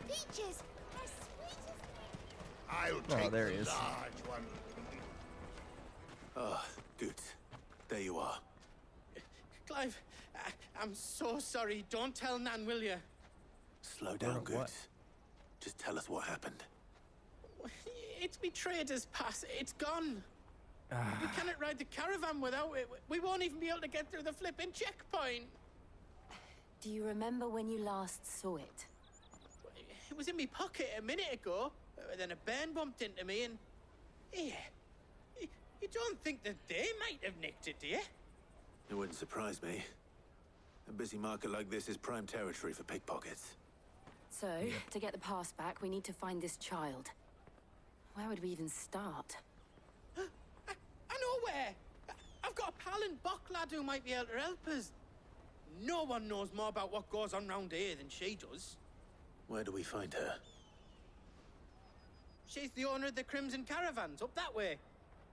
Peaches, they're sweet as I'll take there he the is. large one. Ah, good. There you are. Clive, I'm so sorry. Don't tell Nan, will you? Slow down, What? Goots. Just tell us what happened. It's me trader's pass. It's gone. We cannot ride the caravan without it. We won't even be able to get through the flipping checkpoint. Do you remember when you last saw it? It was in my pocket a minute ago. Then a bairn bumped into me and... Yeah. You don't think that they might have nicked it, do you? It wouldn't surprise me. A busy market like this is prime territory for pickpockets. So, to get the pass back, we need to find this child. Where would we even start? I know where! I've got a pal in Bock lad who might be able to help us. No one knows more about what goes on round here than she does. Where do we find her? She's the owner of the Crimson Caravans, up that way.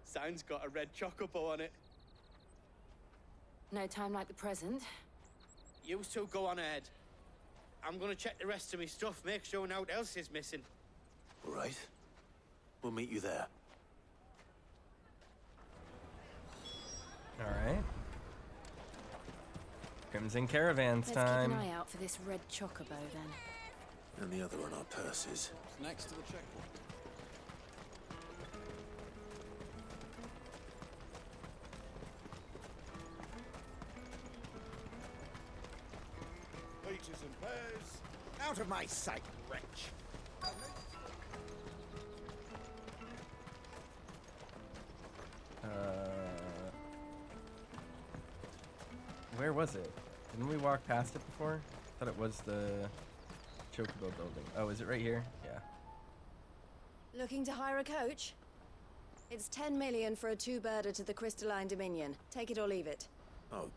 Sign's got a red chocobo on it. No time like the present. You two go on ahead. I'm gonna check the rest of my stuff, make sure no one else is missing. All right. We'll meet you there. All right. Crimson Caravans Let's time. keep an eye out for this red chocobo then. And the other on our purses. Next to the checkpoint. Peaches and pears. Out of my sight, wretch. Where was it? Didn't we walk past it before? I thought it was the Chocobo building. Oh, is it right here? Yeah. Looking to hire a coach? It's 10 million for a two-birder to the Crystalline Dominion. Take it or leave it. Oh,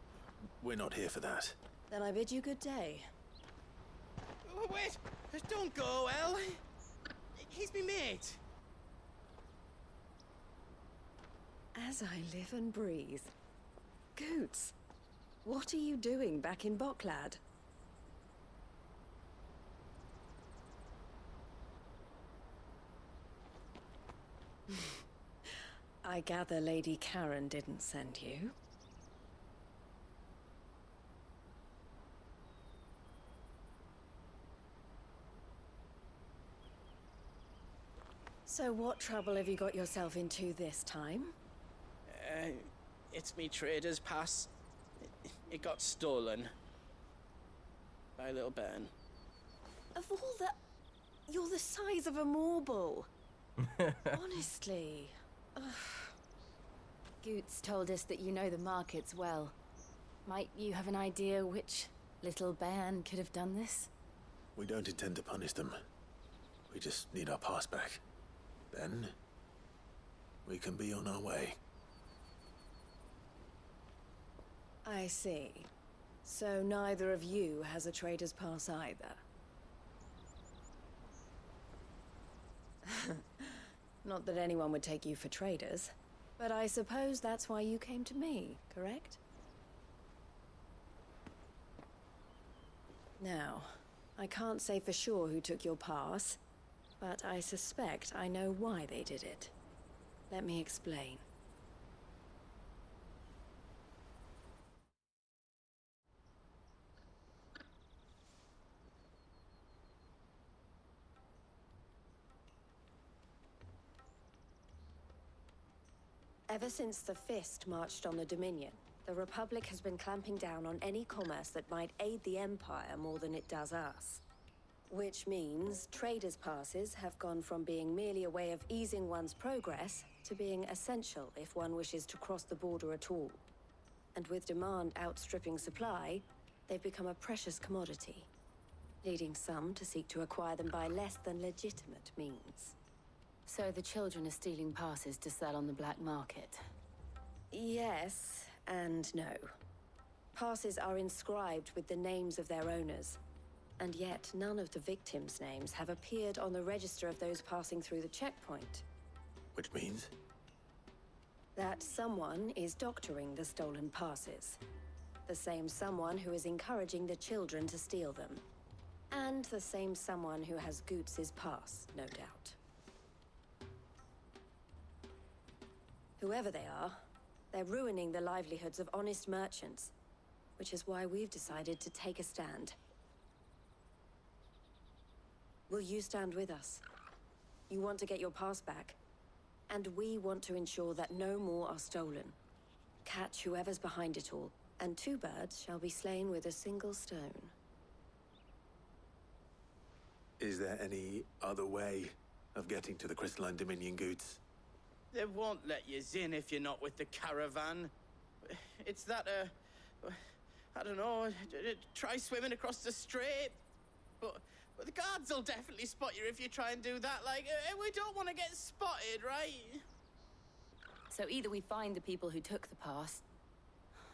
we're not here for that. Then I bid you good day. Oh, wait! Don't go, El. He's me mate. As I live and breathe. Goots, what are you doing back in Bocklad? I gather Lady Karen didn't send you. So what trouble have you got yourself into this time? It's me trader's pass. It got stolen. By a little bairn. Of all the... You're the size of a marble. Honestly. Ugh. Goots told us that you know the markets well. Might you have an idea which little bairn could have done this? We don't intend to punish them. We just need our pass back. Then, we can be on our way. I see. So neither of you has a trader's pass either. Not that anyone would take you for traders, but I suppose that's why you came to me, correct? Now, I can't say for sure who took your pass, but I suspect I know why they did it. Let me explain. Ever since the Fist marched on the Dominion, the Republic has been clamping down on any commerce that might aid the Empire more than it does us. Which means traders' passes have gone from being merely a way of easing one's progress to being essential if one wishes to cross the border at all. And with demand outstripping supply, they've become a precious commodity, leading some to seek to acquire them by less than legitimate means. So the children are stealing passes to sell on the black market. Yes and no. Passes are inscribed with the names of their owners, and yet none of the victims' names have appeared on the register of those passing through the checkpoint. Which means? That someone is doctoring the stolen passes. The same someone who is encouraging the children to steal them. And the same someone who has Goots' pass, no doubt. Whoever they are, they're ruining the livelihoods of honest merchants, which is why we've decided to take a stand. Will you stand with us? You want to get your pass back, and we want to ensure that no more are stolen. Catch whoever's behind it all, and 2 birds shall be slain with a single stone. Is there any other way of getting to the Crystalline Dominion Goots? They won't let you in if you're not with the caravan. It's that, I don't know, try swimming across the strait. But the guards will definitely spot you if you try and do that. Like, we don't want to get spotted, right? So either we find the people who took the pass,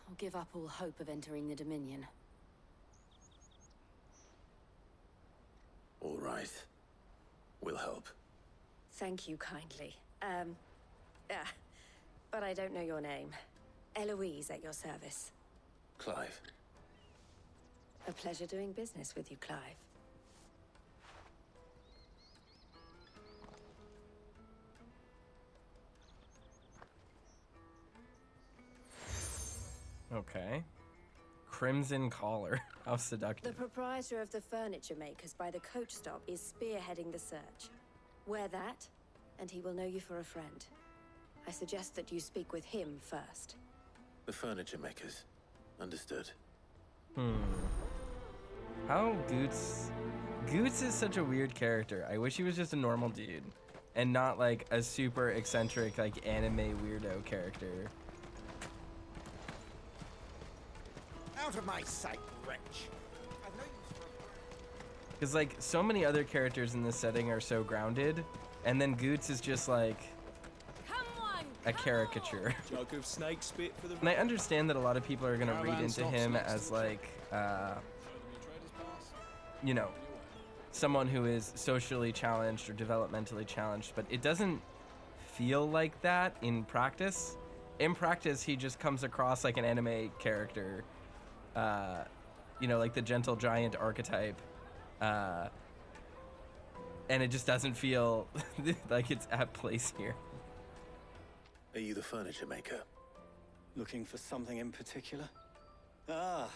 or give up all hope of entering the Dominion. All right. We'll help. Thank you kindly. But I don't know your name. Eloise at your service. Clive. A pleasure doing business with you, Clive. Okay. Crimson Collar. How seductive. The proprietor of the furniture makers by the coach stop is spearheading the search. Wear that, and he will know you for a friend. I suggest that you speak with him first. The furniture makers. Understood. How Goots... Goots is such a weird character. I wish he was just a normal dude. And not like a super eccentric, like anime weirdo character. Out of my sight, wretch. I've no use for Because like so many other characters in this setting are so grounded. And then Goots is just like a caricature. Jug of snake spit for the... And I understand that a lot of people are going to read into him as like, you know, someone who is socially challenged or developmentally challenged, but it doesn't feel like that in practice. In practice, he just comes across like an anime character, you know, like the gentle giant archetype, and it just doesn't feel like it's at place here. Are you the furniture maker? Looking for something in particular? Ah,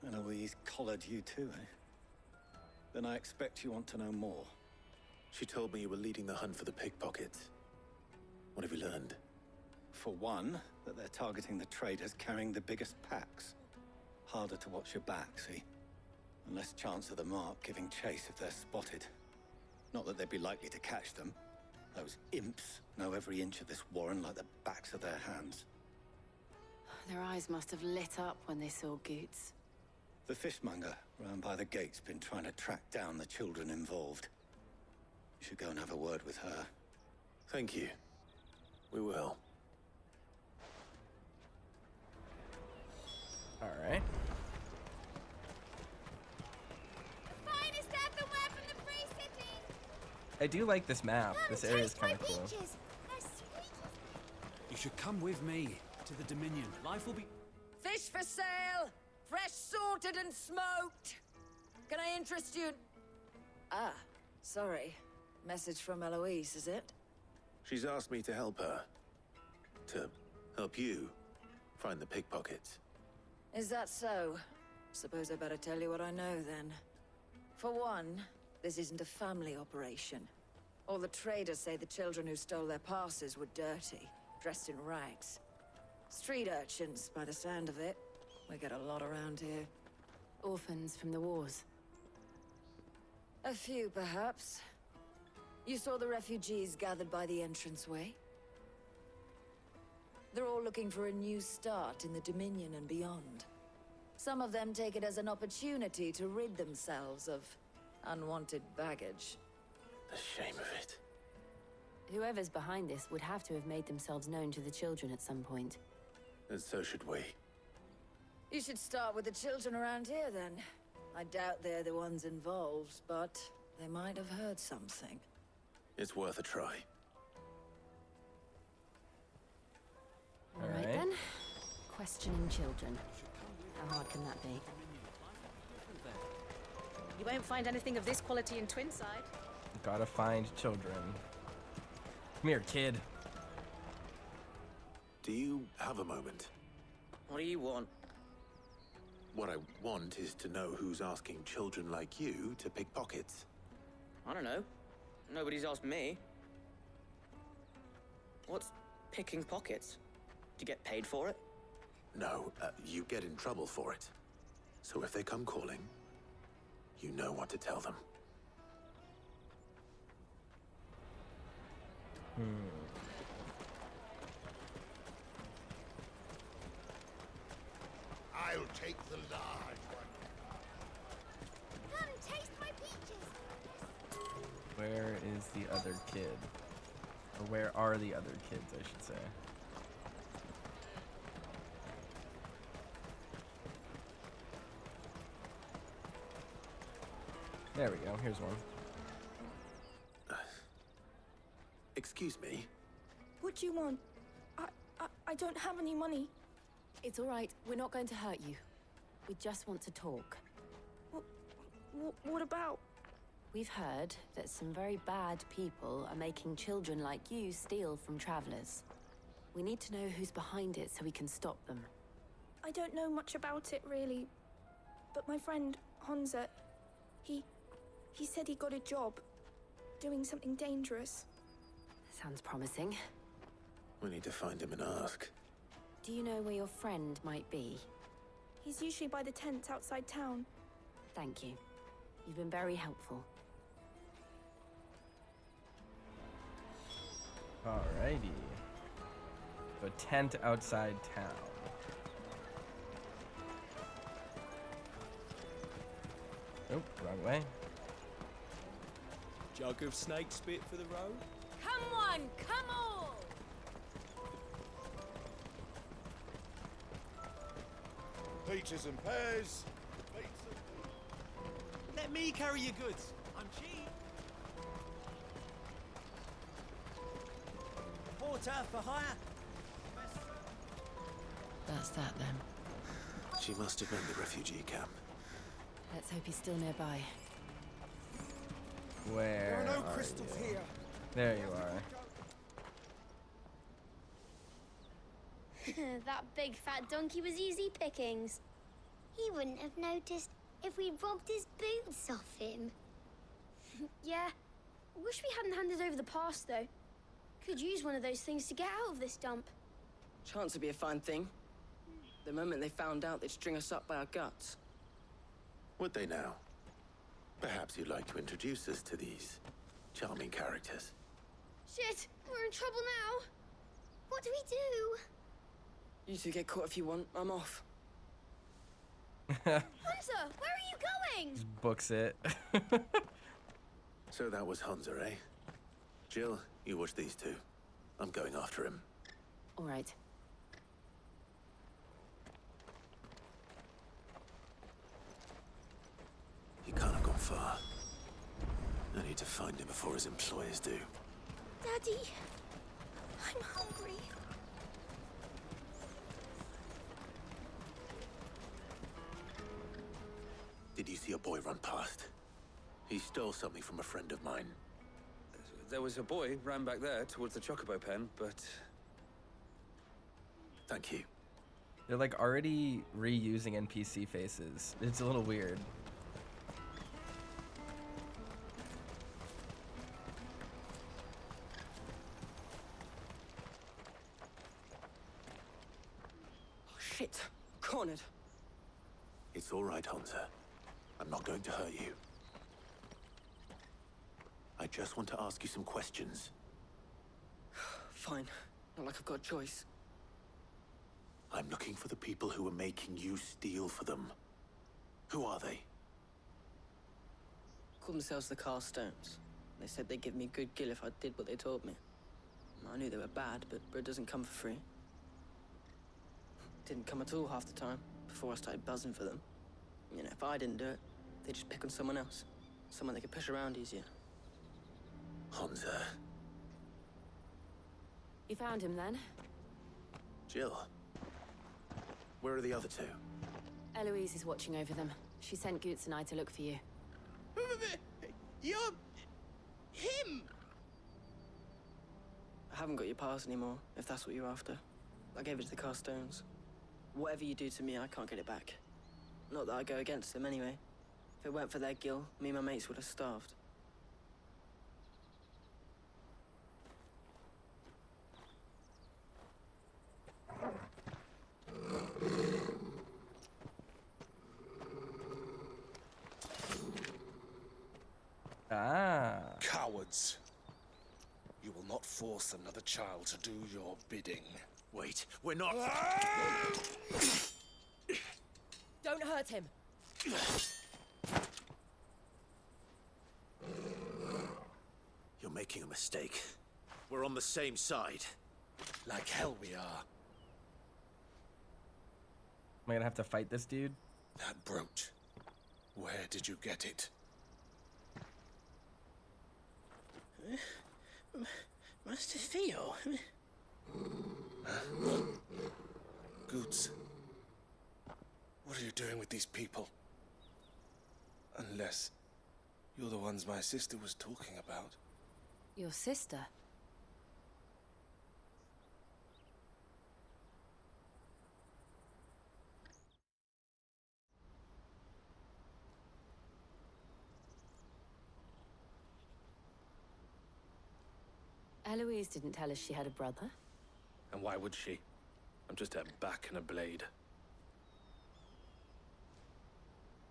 Eloise collared you too, eh? Then I expect you want to know more. She told me you were leading the hunt for the pickpockets. What have you learned? For one, that they're targeting the traders carrying the biggest packs. Harder to watch your back, see? And less chance of the mark giving chase if they're spotted. Not that they'd be likely to catch them. Those imps know every inch of this warren like the backs of their hands. Their eyes must have lit up when they saw Goots. The fishmonger round by the gate's been trying to track down the children involved. You should go and have a word with her. Thank you. We will. All right. The finest earthenware from the Free City. I do like this map. Come, This area is taste my kind of cool. peaches. They're sweet as... You should come with me to the Dominion. Life will be... Fish for sale! Fresh sorted and smoked! Can I interest you in... Ah, sorry. Message from Eloise, is it? She's asked me to help her. To help you find the pickpockets. Is that so? Suppose I better tell you what I know, then. For one, this isn't a family operation. All the traders say the children who stole their passes were dirty, dressed in rags. Street urchins, by the sound of it. We get a lot around here. Orphans from the wars. A few, perhaps. You saw the refugees gathered by the entranceway? They're all looking for a new start in the Dominion and beyond. Some of them take it as an opportunity to rid themselves of unwanted baggage. The shame of it. Whoever's behind this would have to have made themselves known to the children at some point. And so should we. You should start with the children around here, then. I doubt they're the ones involved, but they might have heard something. It's worth a try. All right then. Questioning children. How hard can that be? You won't find anything of this quality in Twinside. Gotta find children. Come here, kid. Do you have a moment? What do you want? What I want is to know who's asking children like you to pick pockets. I don't know. Nobody's asked me. What's picking pockets? Do you get paid for it? No, you get in trouble for it. So if they come calling, you know what to tell them. I'll take the large one. Come taste my peaches. Where is the other kid? Or where are the other kids, I should say. There we go, here's one. Excuse me? What do you want? I don't have any money. It's all right. We're not going to hurt you. We just want to talk. What about? We've heard that some very bad people are making children like you steal from travelers. We need to know who's behind it so we can stop them. I don't know much about it, really. But my friend, Honza, he said he got a job doing something dangerous. Sounds promising. We need to find him and ask. Do you know where your friend might be? He's usually by the tents outside town. Thank you. You've been very helpful. Alrighty. So tent outside town. Oh, wrong way. Jug of snake spit for the road? Come on, come on! Peaches and pears. Let me carry your goods. I'm cheap. Porter for hire. That's that then. She must have been the refugee camp. Let's hope he's still nearby. Where There are no are crystals you? here. There you are. That big fat donkey was easy pickings. He wouldn't have noticed if we'd robbed his boots off him. Yeah. Wish we hadn't handed over the pass, though. Could use one of those things to get out of this dump. Chance would be a fine thing. The moment they found out, they'd string us up by our guts. Would they now? Perhaps you'd like to introduce us to these charming characters. Shit, we're in trouble now. What do we do? You two get caught if you want. I'm off. Hunter, where are you going? Just books it. So that was Hunter, eh? Jill, you watch these two. I'm going after him. All right. He can't have gone far. I need to find him before his employers do. Daddy, I'm hungry. Did you see a boy run past? He stole something from a friend of mine. There was a boy ran back there towards the Chocobo pen, but... Thank you. They're like already reusing NPC faces. It's a little weird. Oh, shit. Cornered. It's all right, Hunter. I'm not going to hurt you. I just want to ask you some questions. Fine. Not like I've got a choice. I'm looking for the people who are making you steal for them. Who are they? Call themselves the Carstones. They said they'd give me good gill if I did what they told me. I knew they were bad, but bread doesn't come for free. Didn't come at all half the time, before I started buzzing for them. You know, if I didn't do it, they'd just pick on someone else. Someone they could push around easier. Hunter. You found him then? Jill. Where are the other two? Eloise is watching over them. She sent Goots and I to look for you. You're... him! I haven't got your pass anymore, if that's what you're after. I gave it to the Carstones. Whatever you do to me, I can't get it back. Not that I go against them anyway. If it weren't for their guild, me and my mates would have starved. Cowards. You will not force another child to do your bidding. Wait, we're not... Don't hurt him. You're making a mistake. We're on the same side. Like hell we are. Am I gonna have to fight this dude? That brooch. Where did you get it? Master Theo? Goods. What are you doing with these people? Unless you're the ones my sister was talking about. Your sister? Eloise didn't tell us she had a brother. And why would she? I'm just a back and a blade.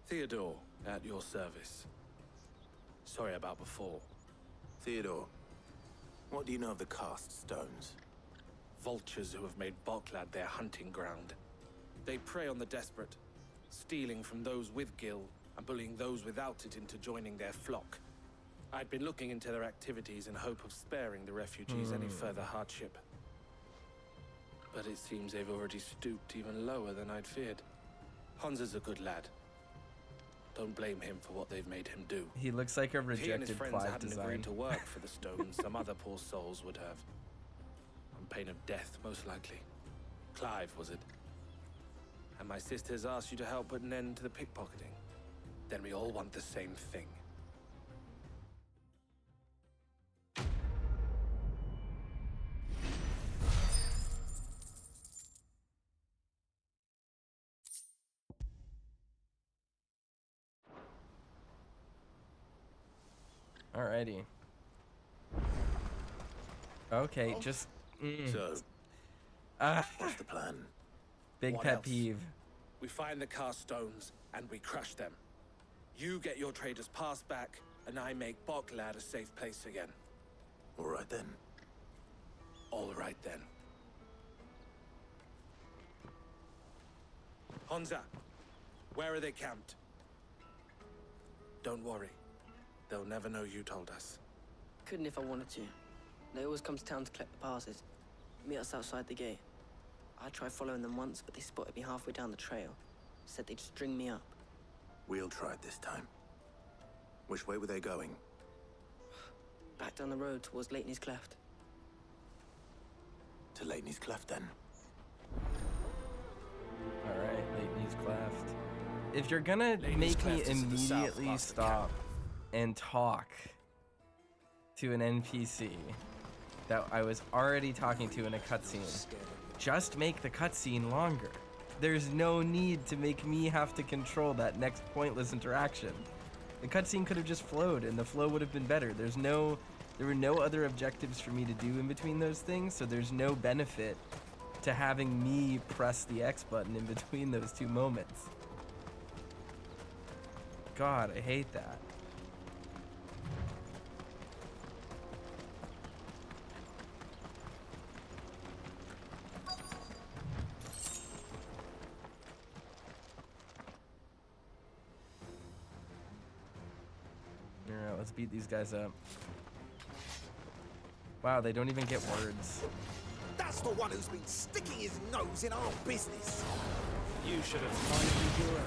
Theodore, at your service. Sorry about before. Theodore, what do you know of the cast stones? Vultures who have made Boklad their hunting ground. They prey on the desperate, stealing from those with gil and bullying those without it into joining their flock. I'd been looking into their activities in hope of sparing the refugees any further hardship. But it seems they've already stooped even lower than I'd feared. Hansa's a good lad. Don't blame him for what they've made him do. He looks like a If he and his rejected friends Clive hadn't design. agreed to work for the stones, some other poor souls would have. On pain of death, most likely. Clive, was it? And my sisters asked you to help put an end to the pickpocketing. Then we all want the same thing. Alrighty. Okay, just... So, what's the plan? Big What pet else? peeve. We find the cast stones, and we crush them. You get your traders' pass back, and I make Boklad a safe place again. All right then. All right then. Hansa, where are they camped? Don't worry. They'll never know you told us. Couldn't if I wanted to. They always come to town to collect the passes. Meet us outside the gate. I tried following them once, but they spotted me halfway down the trail. Said they'd string me up. We'll try it this time. Which way were they going? Back down the road towards Leighton's Cleft. To Leighton's Cleft, then. Alright, Leighton's Cleft. If you're gonna Leighton's make me Cleft is to the south immediately past the stop camp. and talk to an NPC that I was already talking to in a cutscene, just make the cutscene longer. There's no need to make me have to control that next pointless interaction. The cutscene could have just flowed and the flow would have been better. There were no other objectives for me to do in between those things, so there's no benefit to having me press the X button in between those two moments. God, I hate that. Alright, let's beat these guys up. Wow, they don't even get words. That's the one who's been sticking his nose in our business. You should have finally your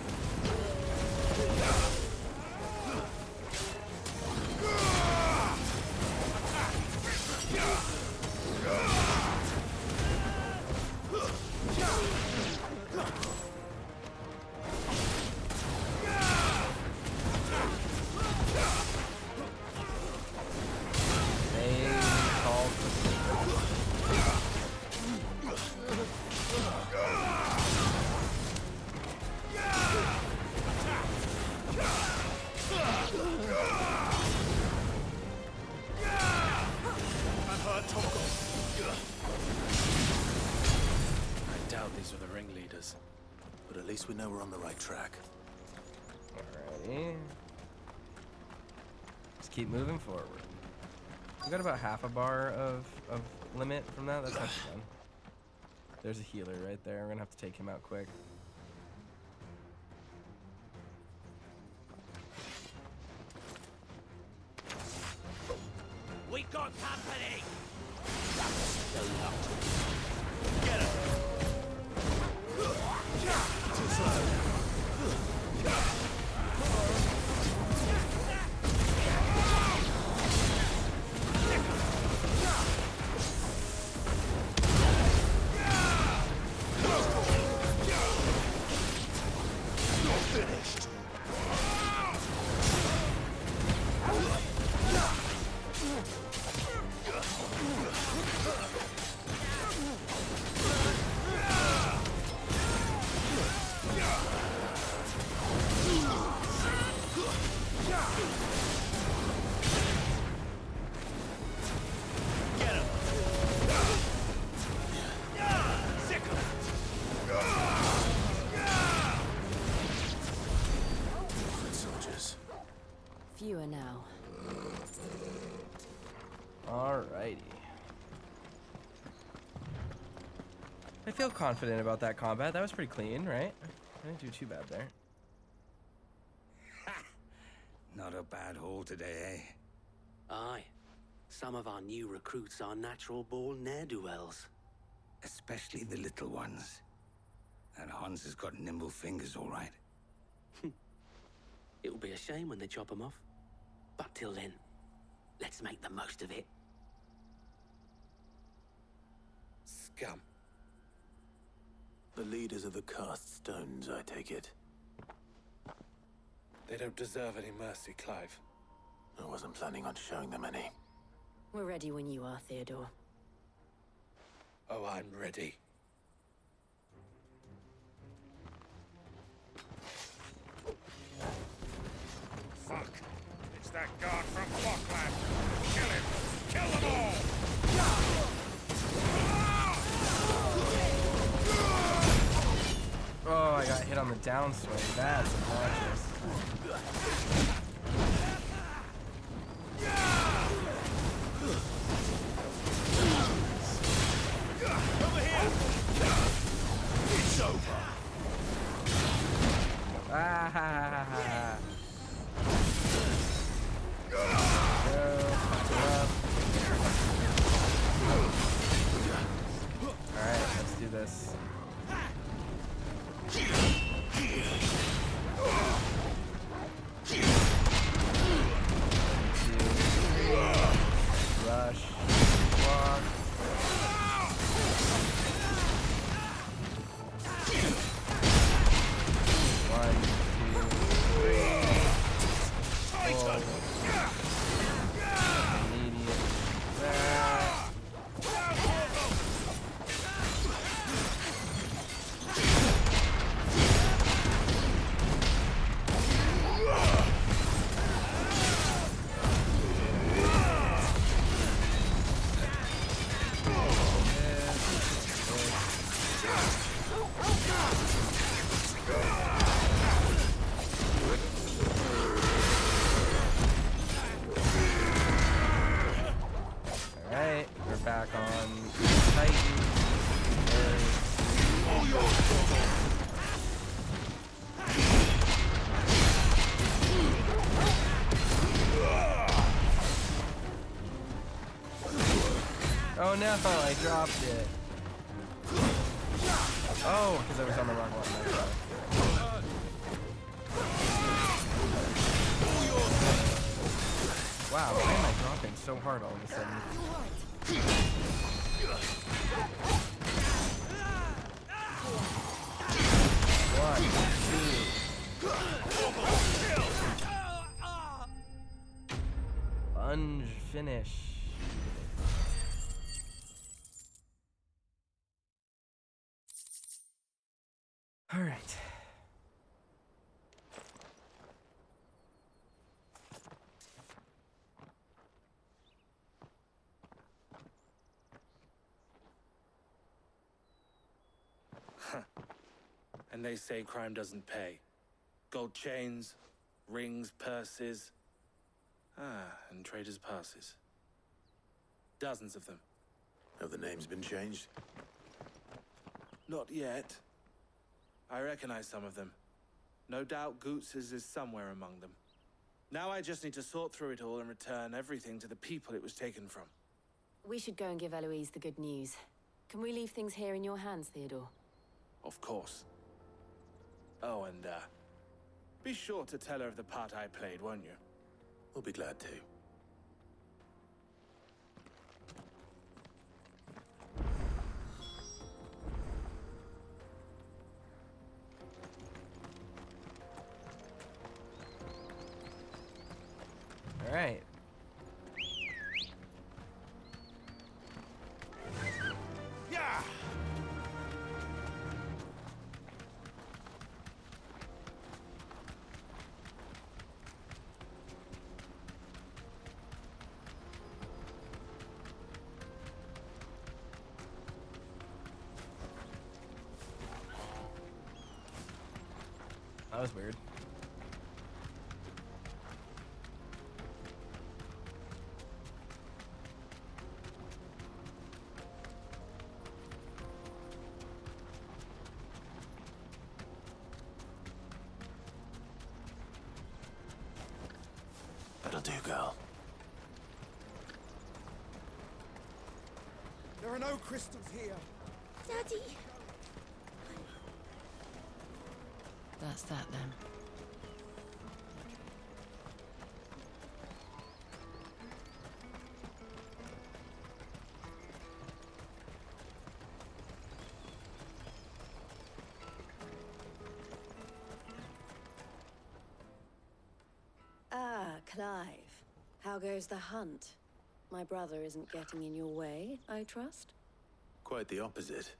ringleaders. But at least we know we're on the right track. Alrighty. Just keep moving forward. We got about half a bar of limit from that. That's not too bad. There's a healer right there. We're gonna have to take him out quick. We got company! Get him! Too slow. Finished. Fewer now. Alrighty. I feel confident about that combat. That was pretty clean, right? I didn't do too bad there. Not a bad haul today, eh? Aye. Some of our new recruits are natural-born ne'er-do-wells. Especially the little ones. And Hans has got nimble fingers, all right. It'll be a shame when they chop them off. But till then, let's make the most of it. Scum. The leaders of the cast stones, I take it. They don't deserve any mercy, Clive. I wasn't planning on showing them any. We're ready when you are, Theodore. Oh, I'm ready. Fuck. It's that guard from Blockland. Kill him. Kill them all. Oh, I got hit on the downswing. That's obnoxious. Over here! It's over! Ah ha ha ha ha. Alright, let's do this. Rush. Walk. One, two, three. Four. Immediate. Alright, we're back on Titan. Oh no, I dropped it. Oh, because I was on the wrong one. Wow, why am I dropping so hard all of a sudden? One, two. Lunge finish. All right. And they say crime doesn't pay. Gold chains, rings, purses. And traders' passes. Dozens of them. Have the names been changed? Not yet. I recognize some of them. No doubt Goots's is somewhere among them. Now I just need to sort through it all and return everything to the people it was taken from. We should go and give Eloise the good news. Can we leave things here in your hands, Theodore? Of course. Oh, and, be sure to tell her of the part I played, won't you? We'll be glad to. All right. Yeah! That was weird. That'll do, girl. There are no crystals here. Daddy! That's that then. Ah, Clive. How goes the hunt? My brother isn't getting in your way, I trust? Quite the opposite.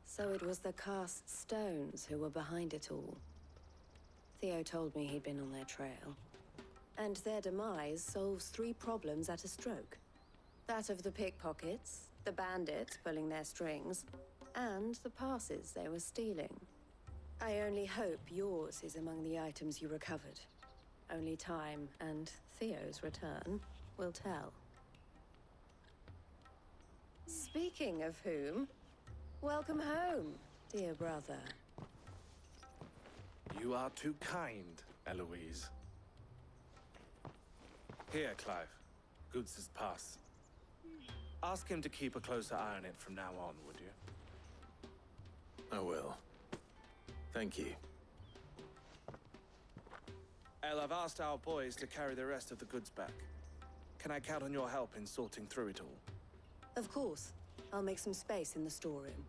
So it was the cast stones who were behind it all. Theo told me he'd been on their trail. And their demise solves 3 problems at a stroke. That of the pickpockets, the bandits pulling their strings, and the passes they were stealing. I only hope yours is among the items you recovered. Only time and Theo's return will tell. Speaking of whom, welcome home, dear brother. You are too kind, Eloise. Here, Clive. Goods' pass. Ask him to keep a closer eye on it from now on, would you? I will. Thank you. El, I've asked our boys to carry the rest of the goods back. Can I count on your help in sorting through it all? Of course. I'll make some space in the storeroom.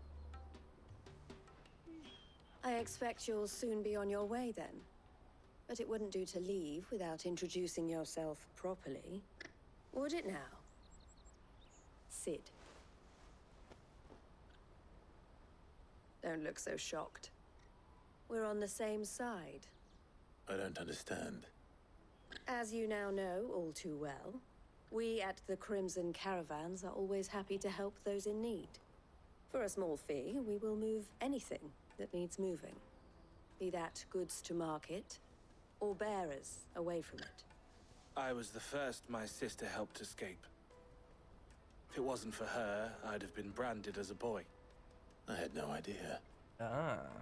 I expect you'll soon be on your way then. But it wouldn't do to leave without introducing yourself properly. Would it now? Sid. Don't look so shocked. We're on the same side. I don't understand. As you now know all too well, we at the Crimson Caravans are always happy to help those in need. For a small fee, we will move anything that needs moving. Be that goods to market, or bearers away from it. I was the first my sister helped escape. If it wasn't for her, I'd have been branded as a boy. I had no idea.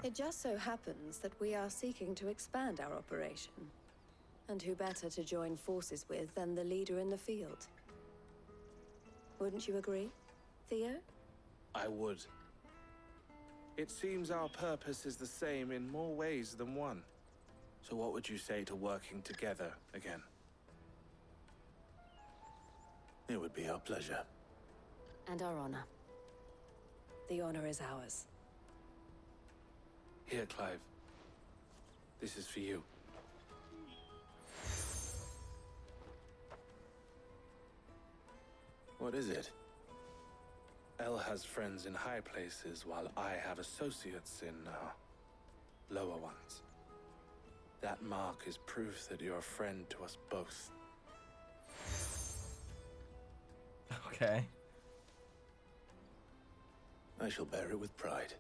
It just so happens that we are seeking to expand our operation. And who better to join forces with than the leader in the field? Wouldn't you agree, Theo? I would. It seems our purpose is the same in more ways than one. So what would you say to working together again? It would be our pleasure. And our honor. The honor is ours. Here, Clive. This is for you. What is it? El has friends in high places, while I have associates in, lower ones. That mark is proof that you're a friend to us both. Okay. I shall bear it with pride.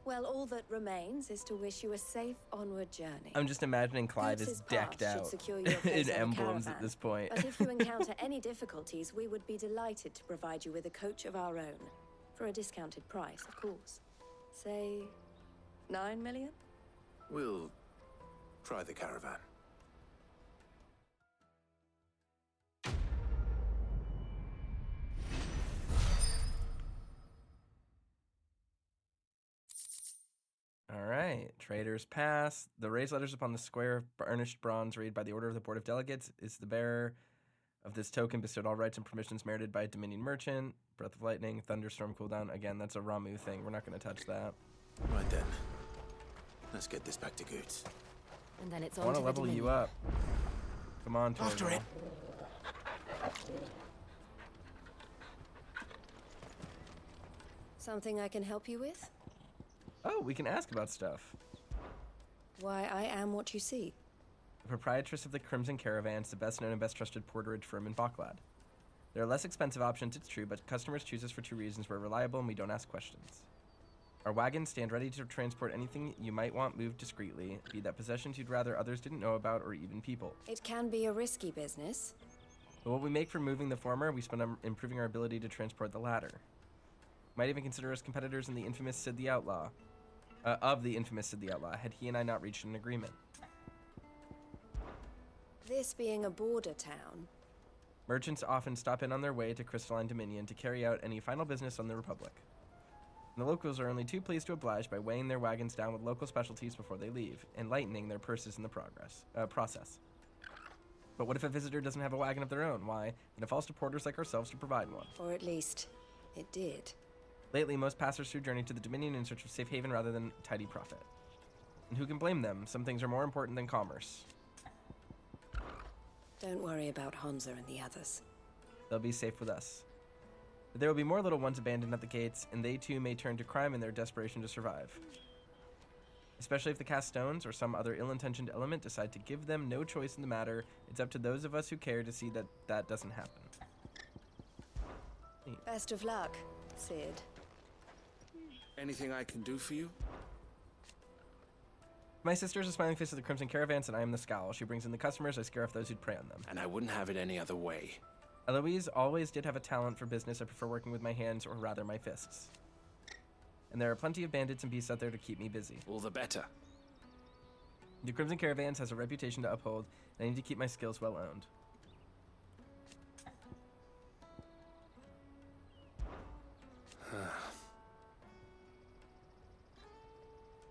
Well, all that remains is to wish you a safe onward journey. I'm just imagining Clive is Goods's decked path should out secure your place in on the emblems caravan. at this point. But if you encounter any difficulties, we would be delighted to provide you with a coach of our own. For a discounted price, of course. Say, 9 million? We'll try the caravan. All right, traders pass. The raised letters upon the square of burnished bronze read, by the order of the Board of Delegates is the bearer of this token bestowed all rights and permissions merited by a Dominion merchant. Breath of lightning, thunderstorm cooldown. Again, that's a Ramu thing. We're not going to touch that. Right then. Let's get this back to Goods. And then it's I on want to to the level you Dominion. up. Come on, Torgo. After it. Something I can help you with? Oh, we can ask about stuff. Why, I am what you see. The proprietress of the Crimson Caravans, the best known and best trusted porterage firm in Boklad. There are less expensive options, it's true, but customers choose us for two reasons. We're reliable and we don't ask questions. Our wagons stand ready to transport anything you might want moved discreetly, be that possessions you'd rather others didn't know about or even people. It can be a risky business. But what we make for moving the former, we spend on improving our ability to transport the latter. Might even consider us competitors in the infamous Sid the Outlaw. Of the infamous Sid the Outlaw, had he and I not reached an agreement. This being a border town, Merchants often stop in on their way to Crystalline Dominion to carry out any final business on the Republic. And the locals are only too pleased to oblige by weighing their wagons down with local specialties before they leave, and lightening their purses in the process. But what if a visitor doesn't have a wagon of their own? Why, then it falls to porters like ourselves to provide one. or at least it did. Lately, most passers through journey to the Dominion in search of safe haven rather than tidy profit. And who can blame them? Some things are more important than commerce. Don't worry about Honza and the others. They'll be safe with us. But there will be more little ones abandoned at the gates, and they too may turn to crime in their desperation to survive. Especially if the cast stones or some other ill-intentioned element decide to give them no choice in the matter. It's up to those of us who care to see that that doesn't happen. Best of luck, Sid. Anything I can do for you? My sister is a smiling face of the Crimson Caravans, and I am the scowl. She brings in the customers, I scare off those who'd prey on them. And I wouldn't have it any other way. Eloise always did have a talent for business. I prefer working with my hands, or rather my fists. And there are plenty of bandits and beasts out there to keep me busy. All the better. The Crimson Caravans has a reputation to uphold, and I need to keep my skills well owned.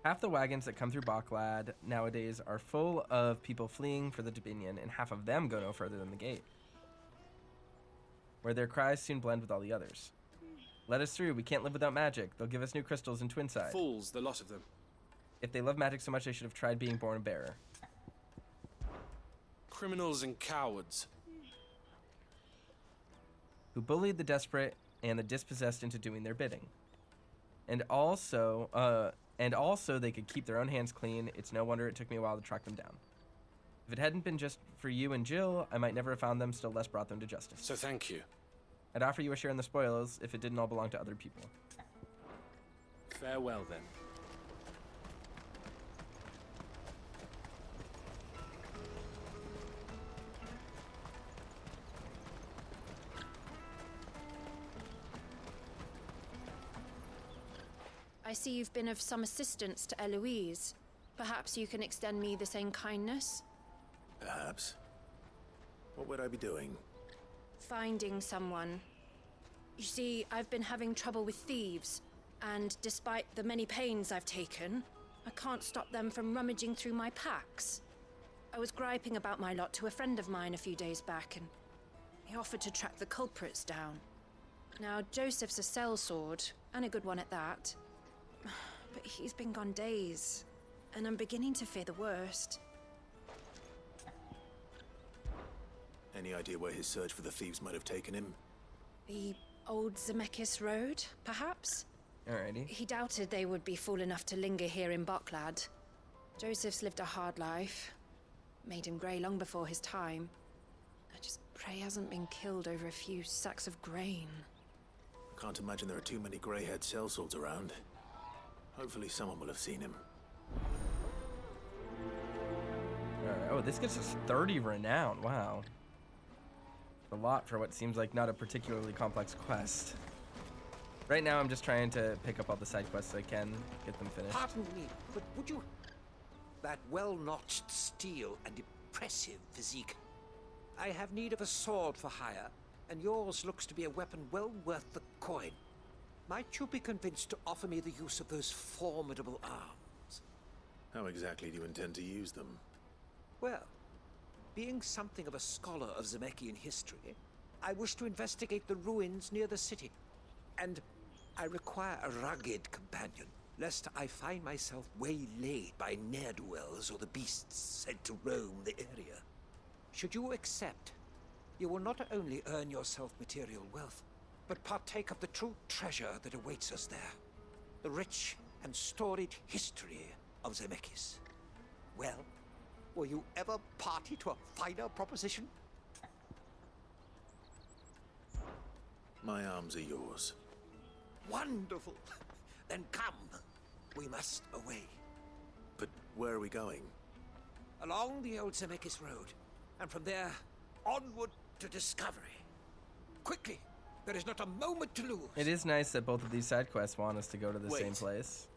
Half the wagons that come through Boklad nowadays are full of people fleeing for the Dominion, and half of them go no further than the gate, where their cries soon blend with all the others. Let us through, we can't live without magic. They'll give us new crystals in Twinside. Fools, the lot of them. If they love magic so much, they should have tried being born a bearer. Criminals and cowards. Who bullied the desperate and the dispossessed into doing their bidding. And also they could keep their own hands clean. It's no wonder it took me a while to track them down. If it hadn't been just for you and Jill, I might never have found them, still less brought them to justice. So thank you. I'd offer you a share in the spoils if it didn't all belong to other people. Farewell, then. I see you've been of some assistance to Eloise. Perhaps you can extend me the same kindness? Perhaps. What would I be doing? Finding someone. You see, I've been having trouble with thieves, and despite the many pains I've taken, I can't stop them from rummaging through my packs. I was griping about my lot to a friend of mine a few days back, and he offered to track the culprits down. Now, Joseph's a sellsword, and a good one at that. But he's been gone days, and I'm beginning to fear the worst. Any idea where his search for the thieves might have taken him? The old Zemeckis Road, perhaps? Alrighty. He doubted they would be fool enough to linger here in Boklad. Joseph's lived a hard life. Made him grey long before his time. I just Prey hasn't been killed over a few sacks of grain. I can't imagine there are too many grey-haired sellswords around. Hopefully someone will have seen him. Alright, oh, this gets us 30 renown. Wow. A lot for what seems like not a particularly complex quest. Right now, I'm just trying to pick up all the side quests I can, get them finished. Pardon me, but would you... That well-notched steel and impressive physique. I have need of a sword for hire, and yours looks to be a weapon well worth the coin. Might you be convinced to offer me the use of those formidable arms? How exactly do you intend to use them? Well, being something of a scholar of Zemeckis history, I wish to investigate the ruins near the city. And I require a rugged companion, lest I find myself waylaid by ne'er-do-wells or the beasts sent to roam the area. Should you accept, you will not only earn yourself material wealth, but partake of the true treasure that awaits us there. The rich and storied history of Zemeckis. Well, were you ever party to a finer proposition? My arms are yours. Wonderful. Then come. We must away. But where are we going? Along the old Zemeckis road, and from there, onward to discovery. Quickly! There is not a moment to lose. It is nice that both of these side quests want us to go to the same place.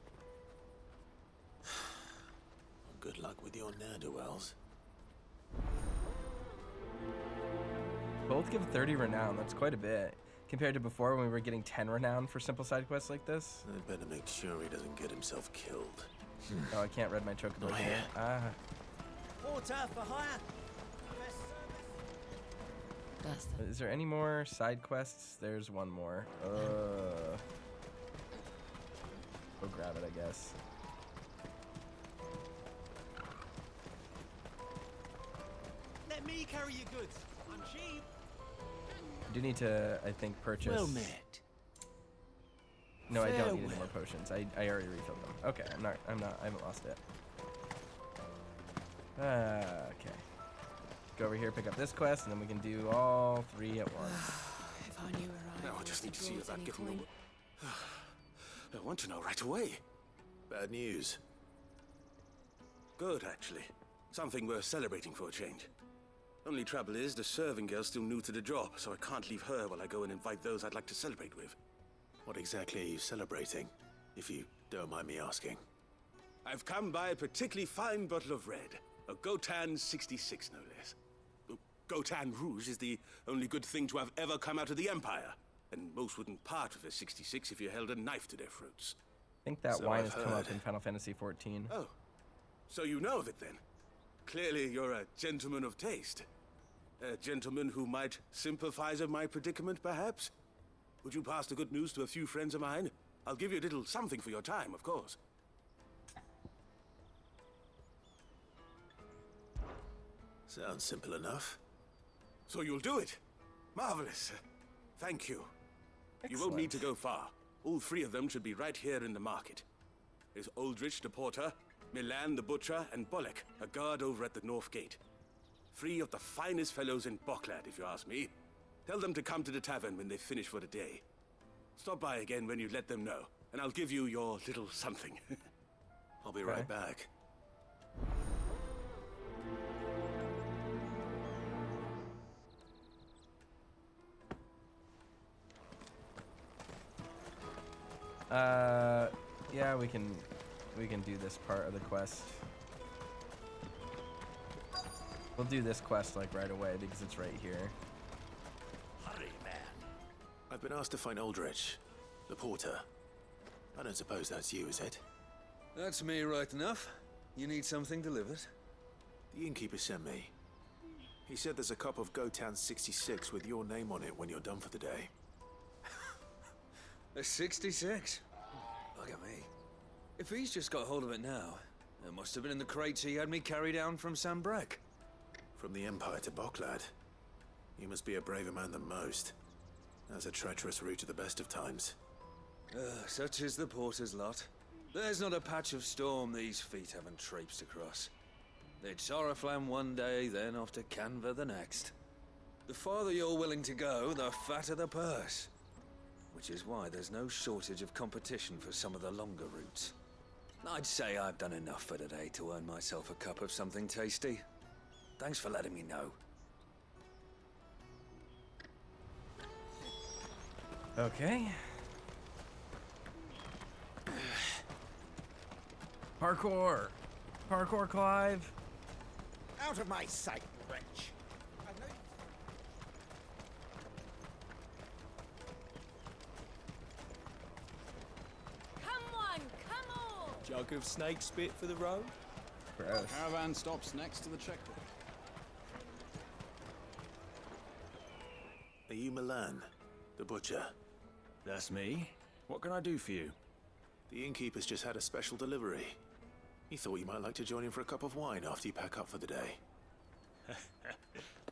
Good luck with your ne'er-do-wells. Both give 30 renown. That's quite a bit. Compared to before when we were getting 10 renown for simple side quests like this. I'd better make sure he doesn't get himself killed. Oh, I can't read my Chocobos here. Ah. Porter for hire. Is there any more side quests? There's one more. Go grab it, I guess. Let me carry your goods. I'm cheap. I do need to, I think, purchase. Well met. No, I don't need any more potions. I already refilled them. Okay, I haven't lost it. Okay. Go over here, pick up this quest, and then we can do all 3 at once. If I knew where Now I just need to see about getting the... I want to know right away. Bad news. Good, actually. Something worth celebrating for a change. Only trouble is, the serving girl's still new to the job, so I can't leave her while I go and invite those I'd like to celebrate with. What exactly are you celebrating, if you don't mind me asking? I've come by a particularly fine bottle of red. A Gotan 66, no less. Gotan Rouge is the only good thing to have ever come out of the Empire, and most wouldn't part with a 66 if you held a knife to their throats. I think that So wine I've has come up heard. in Final Fantasy XIV. Oh, so you know of it then? Clearly you're a gentleman of taste. A gentleman who might sympathize with my predicament, perhaps? Would you pass the good news to a few friends of mine? I'll give you a little something for your time, of course. Sounds simple enough. So you'll do it? Marvelous. Thank you. You won't need to go far. All 3 of them should be right here in the market. There's Aldrich the porter, Milan the butcher, and Bolek, a guard over at the north gate. 3 of the finest fellows in Boklad, if you ask me. Tell them to come to the tavern when they finish for the day. Stop by again when you let them know, and I'll give you your little something. I'll be right back. Yeah, we can do this part of the quest. We'll do this quest like right away because it's right here. Hurry, man. I've been asked to find Aldrich, the porter. I don't suppose that's you, is it? That's me right enough. You need something delivered? The innkeeper sent me. He said there's a cup of Gotan 66 with your name on it when you're done for the day. A 66? Look at me. If he's just got hold of it now, it must have been in the crates he had me carry down from Sambrek. From the Empire to Boklad. You must be a braver man than most. That's a treacherous route at the best of times. Such is the porter's lot. There's not a patch of storm these feet haven't traipsed across. They'd Sorrowflam one day, then off to Canva the next. The farther you're willing to go, the fatter the purse. Which is why there's no shortage of competition for some of the longer routes. I'd say I've done enough for today to earn myself a cup of something tasty. Thanks for letting me know. Okay. Parkour! Parkour, Clive! Out of my sight, wretch! I've no Come on, come on! Jug of snake spit for the road? Gross. Caravan stops next to the checkpoint. Are you Milan, the butcher? That's me. What can I do for you? The innkeeper's just had a special delivery. He thought you might like to join him for a cup of wine after you pack up for the day.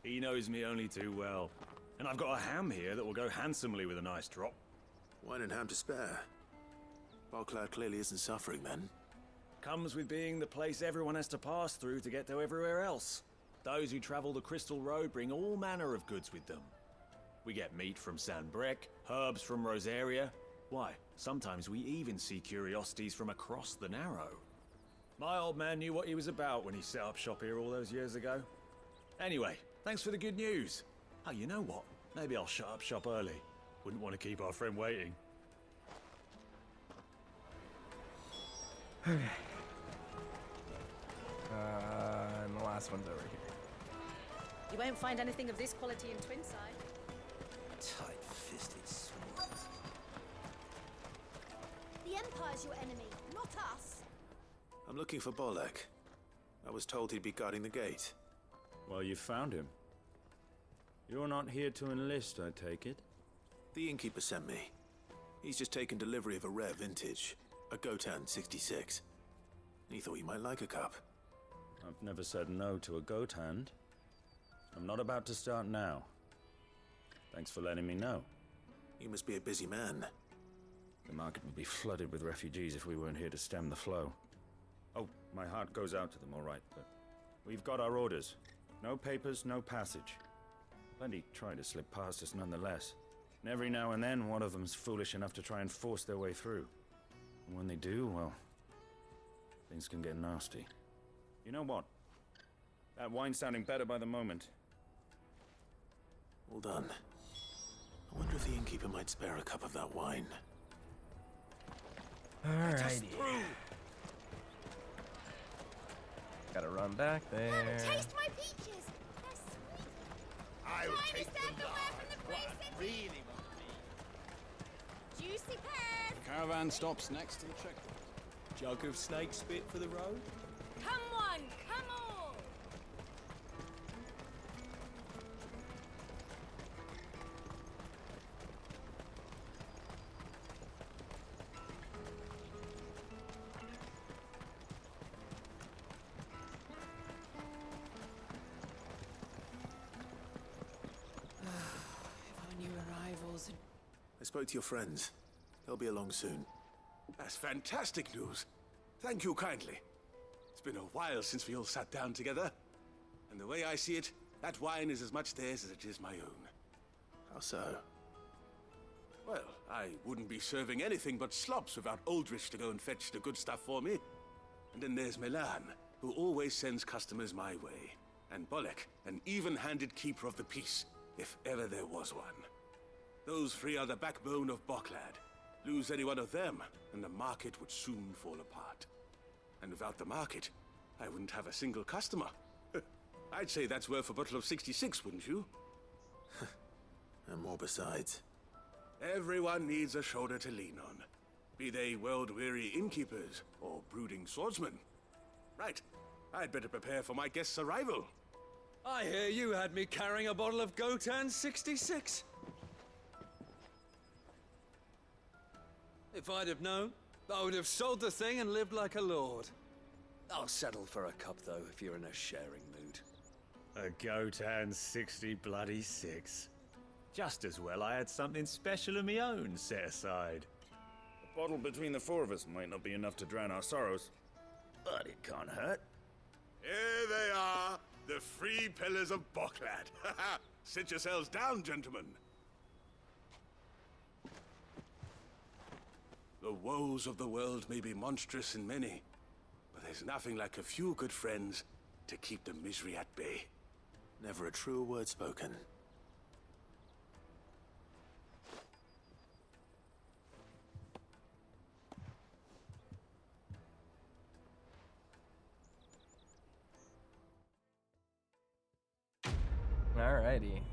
He knows me only too well. And I've got a ham here that will go handsomely with a nice drop. Wine and ham to spare. Bocklad clearly isn't suffering then. Comes with being the place everyone has to pass through to get to everywhere else. Those who travel the Crystal Road bring all manner of goods with them. We get meat from San Brec, herbs from Rosaria. Why, sometimes we even see curiosities from across the Narrow. My old man knew what he was about when he set up shop here all those years ago. Anyway, thanks for the good news. Oh, you know what? Maybe I'll shut up shop early. Wouldn't want to keep our friend waiting. Okay. And the last one's over here. You won't find anything of this quality in Twinside. Tight-fisted swans. The Empire's your enemy, not us. I'm looking for Bolek. I was told he'd be guarding the gate. Well, you found him. You're not here to enlist, I take it? The innkeeper sent me. He's just taken delivery of a rare vintage, a Gotan 66. He thought you might like a cup. I've never said no to a goat hand. I'm not about to start now. Thanks for letting me know. You must be a busy man. The market would be flooded with refugees if we weren't here to stem the flow. Oh, my heart goes out to them, all right, but we've got our orders. No papers, no passage. Plenty try to slip past us nonetheless. And every now and then, one of them's foolish enough to try and force their way through. And when they do, well, things can get nasty. You know what? That wine's sounding better by the moment. Well done. I wonder if the innkeeper might spare a cup of that wine. Alrighty. Gotta run back there. Taste my peaches. They're sweet. I'll take them From the what I City. really want to eat. Juicy pears. Caravan stops next to the checkpoint. Jug of snake spit for the road? Come on, come on! If I knew arrivals and... I spoke to your friends. They'll be along soon. That's fantastic news. Thank you kindly. It's been a while since we all sat down together. And the way I see it, that wine is as much theirs as it is my own. How so? Well, I wouldn't be serving anything but slops without Aldrich to go and fetch the good stuff for me. And then there's Milan, who always sends customers my way. And Bolek, an even-handed keeper of the peace, if ever there was one. Those three are the backbone of Bocklad. Lose any one of them, and the market would soon fall apart. And without the market, I wouldn't have a single customer. I'd say that's worth a bottle of 66, wouldn't you? And more besides. Everyone needs a shoulder to lean on. Be they world-weary innkeepers or brooding swordsmen. Right, I'd better prepare for my guest's arrival. I hear you had me carrying a bottle of Gotan 66. If I'd have known, I would have sold the thing and lived like a lord. I'll settle for a cup, though, if you're in a sharing mood. A Gotan 66. Just as well I had something special of my own set aside. A bottle between the four of us might not be enough to drown our sorrows, but it can't hurt. Here they are, the three pillars of Bocklad. Sit yourselves down, gentlemen. The woes of the world may be monstrous and many, but there's nothing like a few good friends to keep the misery at bay. Never a true word spoken. Alrighty.